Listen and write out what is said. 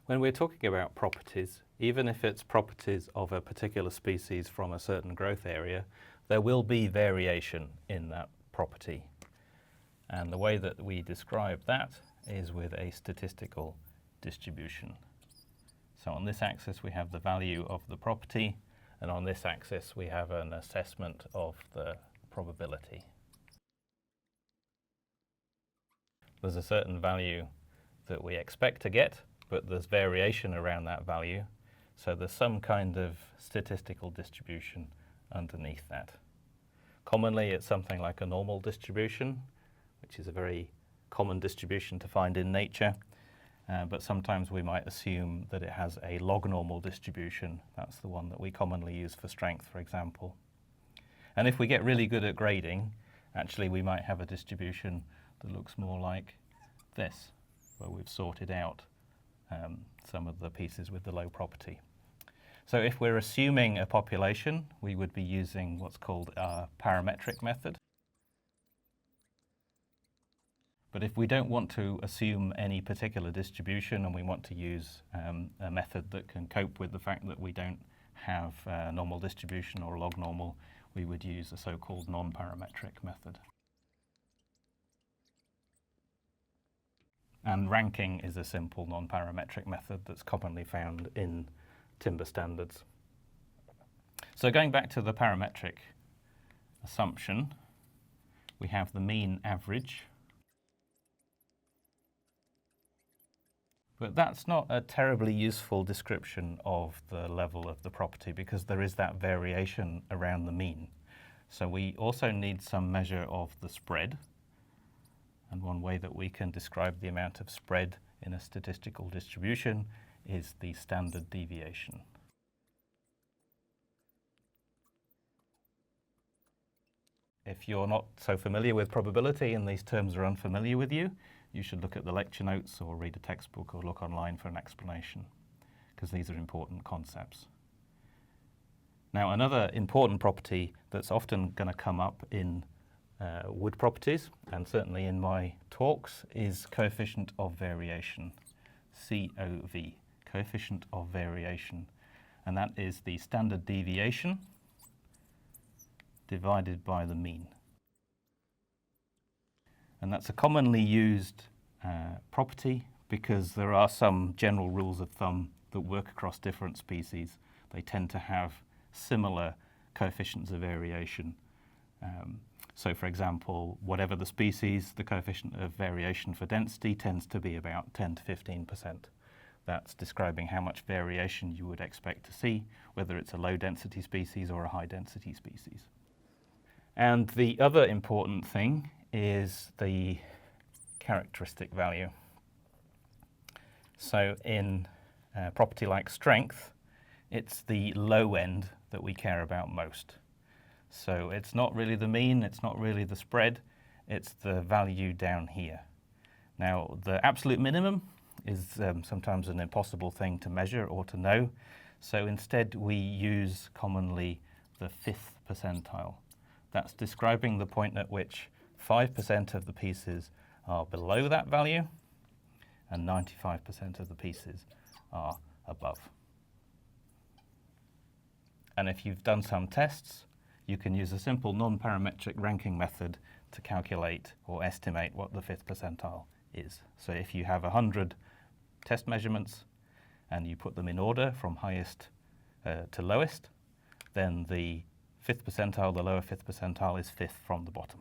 When we're talking about properties, even if it's properties of a particular species from a certain growth area, there will be variation in that property. And the way that we describe that is with a statistical distribution. So on this axis we have the value of the property, and on this axis we have an assessment of the probability. There's a certain value that we expect to get, but there's variation around that value. So there's some kind of statistical distribution underneath that. Commonly it's something like a normal distribution, which is a very common distribution to find in nature. But sometimes we might assume that it has a log normal distribution. That's the one that we commonly use for strength, for example. And if we get really good at grading, actually we might have a distribution that looks more like this, where we've sorted out some of the pieces with the low property. So if we're assuming a population, we would be using what's called a parametric method. But if we don't want to assume any particular distribution and we want to use a method that can cope with the fact that we don't have a normal distribution or log normal, we would use a so-called non-parametric method. And ranking is a simple non-parametric method that's commonly found in timber standards. So going back to the parametric assumption, we have the mean average. But that's not a terribly useful description of the level of the property because there is that variation around the mean. So we also need some measure of the spread. And one way that we can describe the amount of spread in a statistical distribution is the standard deviation. If you're not so familiar with probability and these terms are unfamiliar with you, you should look at the lecture notes or read a textbook or look online for an explanation, because these are important concepts. Now, another important property that's often going to come up in wood properties, and certainly in my talks, is coefficient of variation, COV, coefficient of variation. And that is the standard deviation divided by the mean. And that's a commonly used property because there are some general rules of thumb that work across different species. They tend to have similar coefficients of variation. So for example, whatever the species, the coefficient of variation for density tends to be about 10 to 15%. That's describing how much variation you would expect to see, whether it's a low density species or a high density species. And the other important thing is the characteristic value. So in a property like strength, it's the low end that we care about most. So it's not really the mean, it's not really the spread, it's the value down here. Now, the absolute minimum is sometimes an impossible thing to measure or to know. So instead, we use commonly the 5th percentile. That's describing the point at which 5% of the pieces are below that value and 95% of the pieces are above. And if you've done some tests, you can use a simple non-parametric ranking method to calculate or estimate what the 5th percentile is. So if you have 100 test measurements and you put them in order from highest to lowest, then the 5th percentile, the lower 5th percentile, is 5th from the bottom.